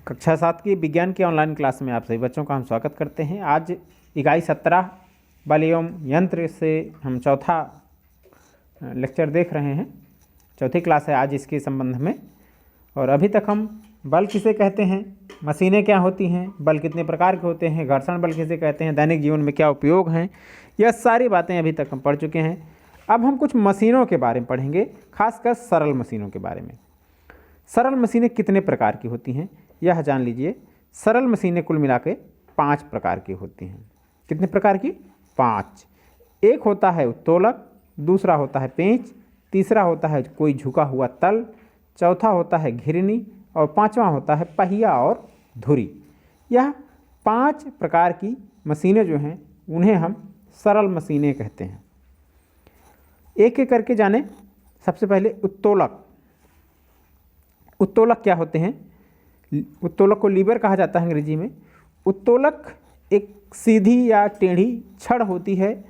कक्षा 7 की विज्ञान की ऑनलाइन क्लास में आप सभी बच्चों का हम स्वागत करते हैं। आज इकाई 17 बल एवं यंत्र से हम चौथा लेक्चर देख रहे हैं। चौथी क्लास है आज इसके संबंध में। और अभी तक हम बल किसे कहते हैं, मशीनें क्या होती हैं, बल कितने प्रकार के होते हैं, घर्षण बल किसे कहते हैं, दैनिक जीवन में क्या उपयोग हैं, यह सारी बातें अभी तक हम पढ़ चुके हैं। अब हम कुछ मशीनों के बारे में पढ़ेंगे, खासकर सरल मशीनों के बारे में। सरल मशीनें कितने प्रकार की होती हैं यह जान लीजिए। सरल मशीनें कुल मिला के 5 प्रकार की होती हैं। कितने प्रकार की? 5। एक होता है उत्तोलक, दूसरा होता है पेंच, तीसरा होता है कोई झुका हुआ तल, चौथा होता है घिरनी और पांचवा होता है पहिया और धुरी। यह 5 प्रकार की मशीनें जो हैं उन्हें हम सरल मशीनें कहते हैं। एक एक करके जाने। सबसे पहले उत्तोलक। उत्तोलक क्या होते हैं? उत्तोलक को लीवर कहा जाता है अंग्रेजी में। उत्तोलक एक सीधी या टेढ़ी छड़ होती है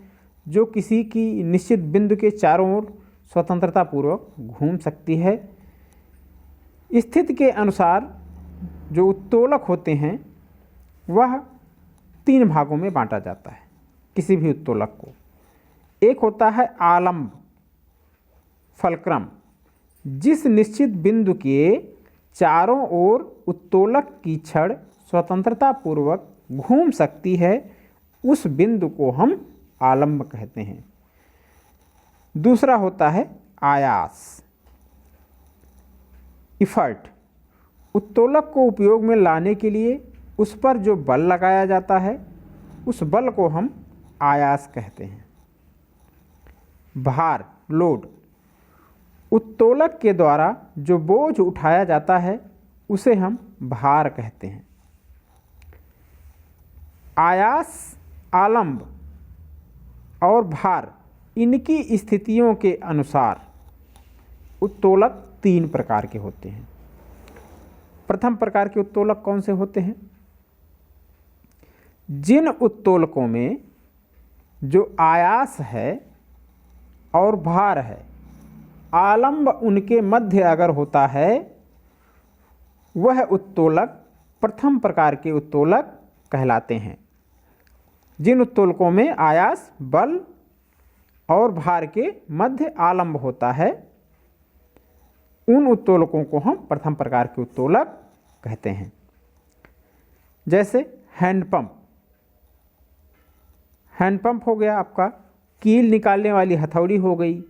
जो किसी की निश्चित बिंदु के चारों ओर स्वतंत्रता पूर्वक घूम सकती है। स्थिति के अनुसार जो उत्तोलक होते हैं वह 3 भागों में बांटा जाता है किसी भी उत्तोलक को। एक होता है आलंब फलक्रम, जिस निश्चित बिंदु के चारों ओर उत्तोलक की छड़ स्वतंत्रता पूर्वक घूम सकती है, उस बिंदु को हम आलंब कहते हैं। दूसरा होता है आयास इफर्ट। उत्तोलक को उपयोग में लाने के लिए उस पर जो बल लगाया जाता है उस बल को हम आयास कहते हैं। भार लोड। उत्तोलक के द्वारा जो बोझ उठाया जाता है उसे हम भार कहते हैं। आयास, आलंब और भार, इनकी स्थितियों के अनुसार उत्तोलक 3 प्रकार के होते हैं। प्रथम प्रकार के उत्तोलक कौन से होते हैं? जिन उत्तोलकों में जो आयास है और भार है, आलंब उनके मध्य अगर होता है, वह उत्तोलक प्रथम प्रकार के उत्तोलक कहलाते हैं। जिन उत्तोलकों में आयास, बल और भार के मध्य आलंब होता है, उन उत्तोलकों को हम प्रथम प्रकार के उत्तोलक कहते हैं। जैसे हैंडपंप। हैंडपंप हो गया आपका, कील निकालने वाली हथौड़ी हो गई,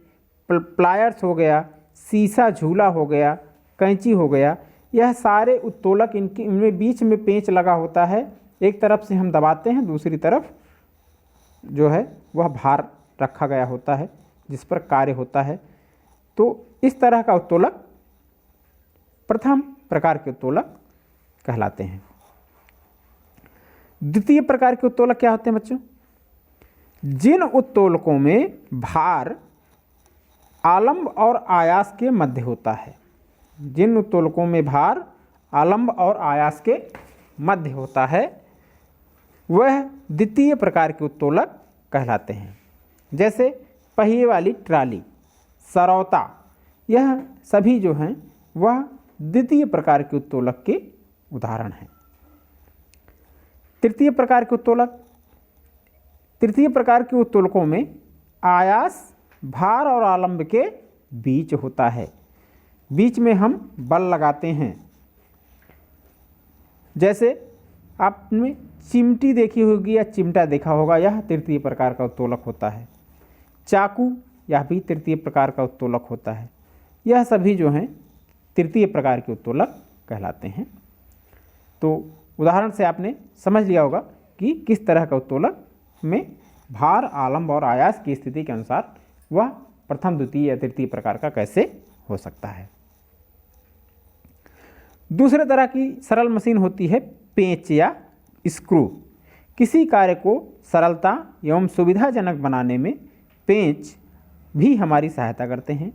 प्लायर्स हो गया, सीसा झूला हो गया, कैंची हो गया। यह सारे उत्तोलक, इनमें बीच में पेंच लगा होता है। एक तरफ से हम दबाते हैं, दूसरी तरफ जो है वह भार रखा गया होता है जिस पर कार्य होता है। तो इस तरह का उत्तोलक प्रथम प्रकार के उत्तोलक कहलाते हैं। द्वितीय प्रकार के उत्तोलक क्या होते हैं बच्चों? जिन उत्तोलकों में भार आलंब और आयास के मध्य होता है। जिन उत्तोलकों में भार आलंब और आयास के मध्य होता है, वह द्वितीय प्रकार के उत्तोलक कहलाते हैं। जैसे पहिए वाली ट्राली, सरौता, यह सभी जो हैं वह द्वितीय प्रकार के उत्तोलक के उदाहरण हैं। तृतीय प्रकार के उत्तोलक। तृतीय प्रकार के उत्तोलकों में आयास भार और आलंब के बीच होता है। बीच में हम बल लगाते हैं। जैसे आपने चिमटी देखी होगी या चिमटा देखा होगा, यह तृतीय प्रकार का उत्तोलक होता है। चाकू, यह भी तृतीय प्रकार का उत्तोलक होता है। यह सभी जो हैं तृतीय प्रकार के उत्तोलक कहलाते हैं। तो उदाहरण से आपने समझ लिया होगा कि किस तरह का उत्तोलक में भार, आलंब और आयास की स्थिति के अनुसार वह प्रथम, द्वितीय या तृतीय प्रकार का कैसे हो सकता है। दूसरे तरह की सरल मशीन होती है पेंच या स्क्रू। किसी कार्य को सरलता एवं सुविधाजनक बनाने में पेंच भी हमारी सहायता करते हैं।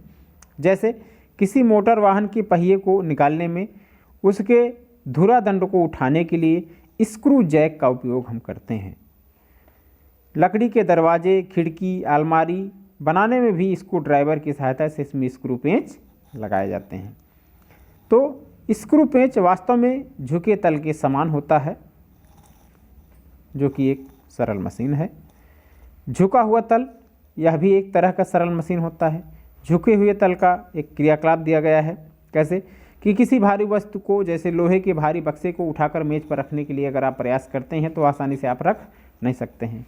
जैसे किसी मोटर वाहन के पहिए को निकालने में उसके धुरादंड को उठाने के लिए स्क्रू जैक का उपयोग हम करते हैं। लकड़ी के दरवाजे, खिड़की, अलमारी बनाने में भी स्क्रू ड्राइवर की सहायता से इसमें स्क्रू पेंच लगाए जाते हैं। तो स्क्रू पेंच वास्तव में झुके तल के समान होता है, जो कि एक सरल मशीन है। झुका हुआ तल, यह भी एक तरह का सरल मशीन होता है। झुके हुए तल का एक क्रियाकलाप दिया गया है, कैसे कि किसी भारी वस्तु को, जैसे लोहे के भारी बक्से को उठाकर मेज पर रखने के लिए अगर आप प्रयास करते हैं तो आसानी से आप रख नहीं सकते हैं।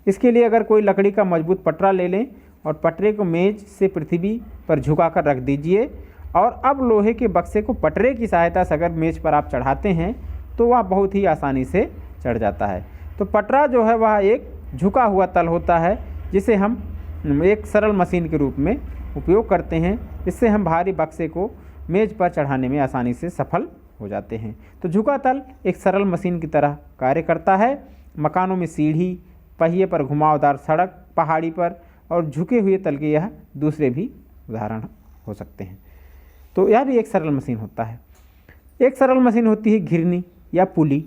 इसके लिए अगर कोई लकड़ी का मजबूत पटरा ले लें और पटरे को मेज से पृथ्वी पर झुकाकर रख दीजिए, और अब लोहे के बक्से को पटरे की सहायता से अगर मेज पर आप चढ़ाते हैं तो वह बहुत ही आसानी से चढ़ जाता है। तो पटरा जो है वह एक झुका हुआ तल होता है, जिसे हम एक सरल मशीन के रूप में उपयोग करते हैं। इससे हम भारी बक्से को मेज पर चढ़ाने में आसानी से सफल हो जाते हैं। तो झुका तल एक सरल मशीन की तरह कार्य करता है। मकानों में सीढ़ी, पहिए पर घुमावदार सड़क, पहाड़ी पर और झुके हुए तल के यह दूसरे भी उदाहरण हो सकते हैं। तो यह भी एक सरल मशीन होता है। एक सरल मशीन होती है घिरनी या पुली।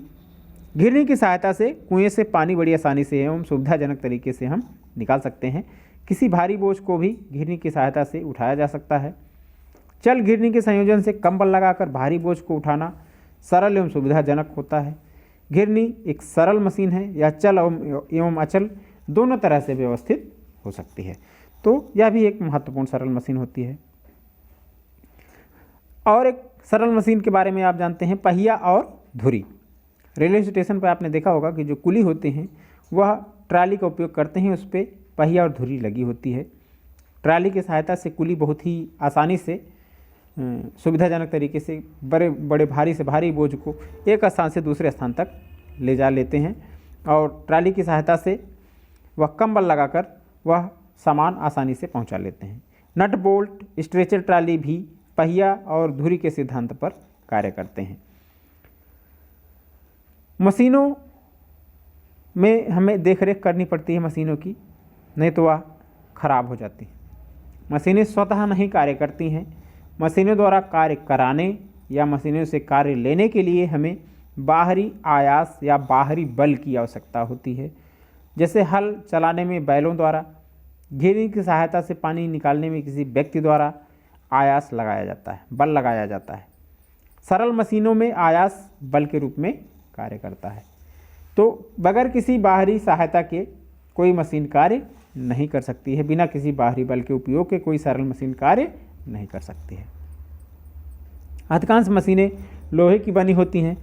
घिरनी की सहायता से कुएं से पानी बड़ी आसानी से एवं सुविधाजनक तरीके से हम निकाल सकते हैं। किसी भारी बोझ को भी घिरनी की सहायता से उठाया जा सकता है। चल घिरनी के संयोजन से कम बल लगाकर भारी बोझ को उठाना सरल एवं सुविधाजनक होता है। घिरनी एक सरल मशीन है, यह चल एवं अचल दोनों तरह से व्यवस्थित हो सकती है। तो यह भी एक महत्वपूर्ण सरल मशीन होती है। और एक सरल मशीन के बारे में आप जानते हैं, पहिया और धुरी। रेलवे स्टेशन पर आपने देखा होगा कि जो कुली होते हैं वह ट्राली का उपयोग करते हैं, उस पर पहिया और धुरी लगी होती है। ट्राली की सहायता से कुली बहुत ही आसानी से सुविधाजनक तरीके से बड़े बड़े भारी से भारी बोझ को एक स्थान से दूसरे स्थान तक ले जा लेते हैं, और ट्राली की सहायता से वह कम बल लगाकर वह सामान आसानी से पहुंचा लेते हैं। नट बोल्ट स्ट्रेचर ट्राली भी पहिया और धुरी के सिद्धांत पर कार्य करते हैं। मशीनों में हमें देखरेख करनी पड़ती है मशीनों की, नहीं तो वह खराब हो जाती है। मशीनें स्वतः नहीं कार्य करती हैं। मशीनों द्वारा कार्य कराने या मशीनों से कार्य लेने के लिए हमें बाहरी आयास या बाहरी बल की आवश्यकता होती है। जैसे हल चलाने में बैलों द्वारा, घिरनी की सहायता से पानी निकालने में किसी व्यक्ति द्वारा आयास लगाया जाता है, बल लगाया जाता है। सरल मशीनों में आयास बल के रूप में कार्य करता है। तो बगैर किसी बाहरी सहायता के कोई मशीन कार्य नहीं कर सकती है। बिना किसी बाहरी बल के उपयोग के कोई सरल मशीन कार्य नहीं कर सकती है। अधिकांश मशीनें लोहे की बनी होती हैं,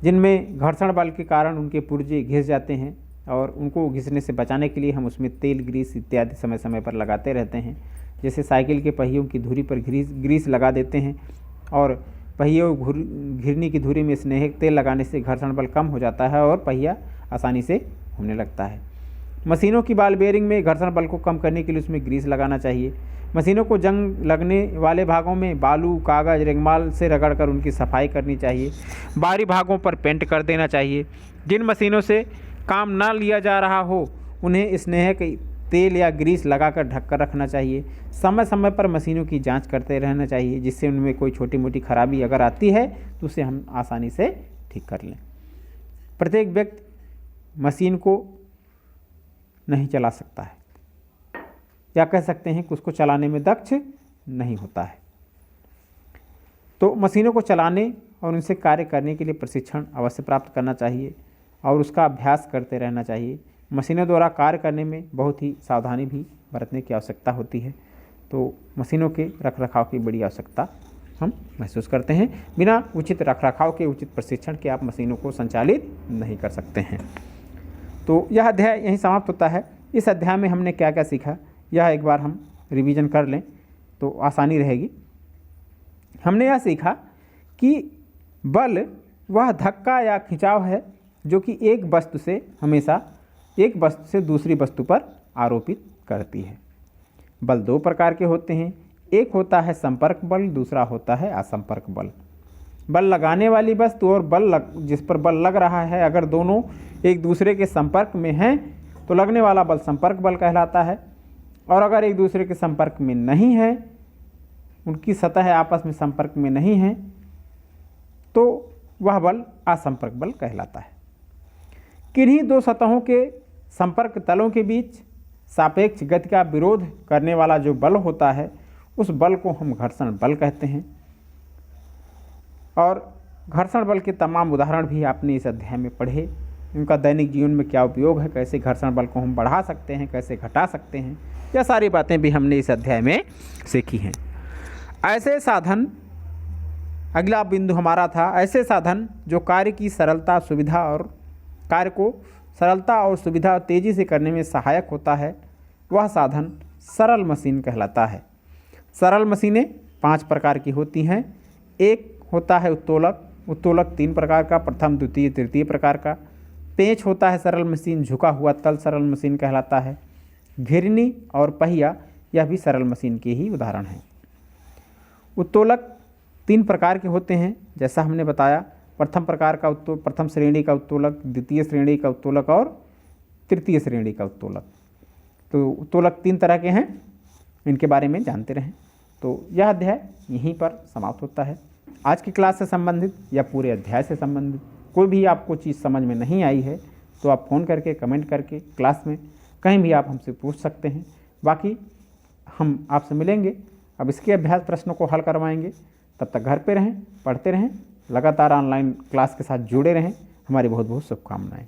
जिनमें घर्षण बल के कारण उनके पुर्जे घिस जाते हैं, और उनको घिसने से बचाने के लिए हम उसमें तेल, ग्रीस इत्यादि समय समय पर लगाते रहते हैं। जैसे साइकिल के पहियों की धुरी पर ग्रीस लगा देते हैं, और पहियों घिरनी की धुरी में स्नेहक तेल लगाने से घर्षण बल कम हो जाता है और पहिया आसानी से घूमने लगता है। मशीनों की बॉल बेयरिंग में घर्षण बल को कम करने के लिए उसमें ग्रीस लगाना चाहिए। मशीनों को जंग लगने वाले भागों में बालू, कागज़, रेगमाल से रगड़कर उनकी सफाई करनी चाहिए। बाहरी भागों पर पेंट कर देना चाहिए। जिन मशीनों से काम ना लिया जा रहा हो उन्हें स्नेहक तेल या ग्रीस लगाकर ढककर रखना चाहिए। समय समय पर मशीनों की जांच करते रहना चाहिए, जिससे उनमें कोई छोटी मोटी खराबी अगर आती है तो उसे हम आसानी से ठीक कर लें। प्रत्येक व्यक्ति मशीन को नहीं चला सकता है, या कह सकते हैं कि उसको चलाने में दक्ष नहीं होता है। तो मशीनों को चलाने और उनसे कार्य करने के लिए प्रशिक्षण अवश्य प्राप्त करना चाहिए और उसका अभ्यास करते रहना चाहिए। मशीनों द्वारा कार्य करने में बहुत ही सावधानी भी बरतने की आवश्यकता होती है। तो मशीनों के रखरखाव की बड़ी आवश्यकता हम महसूस करते हैं। बिना उचित रखरखाव के, उचित प्रशिक्षण के आप मशीनों को संचालित नहीं कर सकते हैं। तो यह अध्याय यहीं समाप्त होता है। इस अध्याय में हमने क्या क्या सीखा, यह एक बार हम रिवीजन कर लें तो आसानी रहेगी। हमने यह सीखा कि बल वह धक्का या खिंचाव है जो कि एक वस्तु से दूसरी वस्तु पर आरोपित करती है। बल दो प्रकार के होते हैं, एक होता है संपर्क बल, दूसरा होता है असंपर्क बल। बल लगाने वाली वस्तु और जिस पर बल लग रहा है, अगर दोनों एक दूसरे के संपर्क में हैं तो लगने वाला बल संपर्क बल कहलाता है, और अगर एक दूसरे के संपर्क में नहीं है, उनकी सतह आपस में संपर्क में नहीं है, तो वह बल असंपर्क बल कहलाता है। किन्हीं दो सतहों के संपर्क तलों के बीच सापेक्ष गति का विरोध करने वाला जो बल होता है, उस बल को हम घर्षण बल कहते हैं। और घर्षण बल के तमाम उदाहरण भी आपने इस अध्याय में पढ़े। उनका दैनिक जीवन में क्या उपयोग है, कैसे घर्षण बल को हम बढ़ा सकते हैं, कैसे घटा सकते हैं, यह सारी बातें भी हमने इस अध्याय में सीखी हैं। ऐसे साधन, अगला बिंदु हमारा था, ऐसे साधन जो कार्य की सरलता सुविधा और कार्य को सरलता और सुविधा तेज़ी से करने में सहायक होता है, वह साधन सरल मशीन कहलाता है। सरल मशीनें 5 प्रकार की होती हैं। एक होता है उत्तोलक। उत्तोलक 3 प्रकार का, प्रथम द्वितीय तृतीय प्रकार का। पेंच होता है सरल मशीन, झुका हुआ तल सरल मशीन कहलाता है। घिरनी और पहिया, यह भी सरल मशीन के ही उदाहरण हैं। उत्तोलक 3 प्रकार के होते हैं, जैसा हमने बताया। प्रथम श्रेणी का उत्तोलक, द्वितीय श्रेणी का उत्तोलक और तृतीय श्रेणी का उत्तोलक। तो उत्तोलक 3 तरह के हैं, इनके बारे में जानते रहें। तो यह अध्याय यहीं पर समाप्त होता है। आज की क्लास से संबंधित या पूरे अध्याय से संबंधित कोई भी आपको चीज़ समझ में नहीं आई है तो आप फ़ोन करके, कमेंट करके, क्लास में कहीं भी आप हमसे पूछ सकते हैं। बाकी हम आपसे मिलेंगे, अब इसके अभ्यास प्रश्नों को हल करवाएंगे। तब तक घर पे रहें, पढ़ते रहें, लगातार ऑनलाइन क्लास के साथ जुड़े रहें। हमारी बहुत बहुत शुभकामनाएं।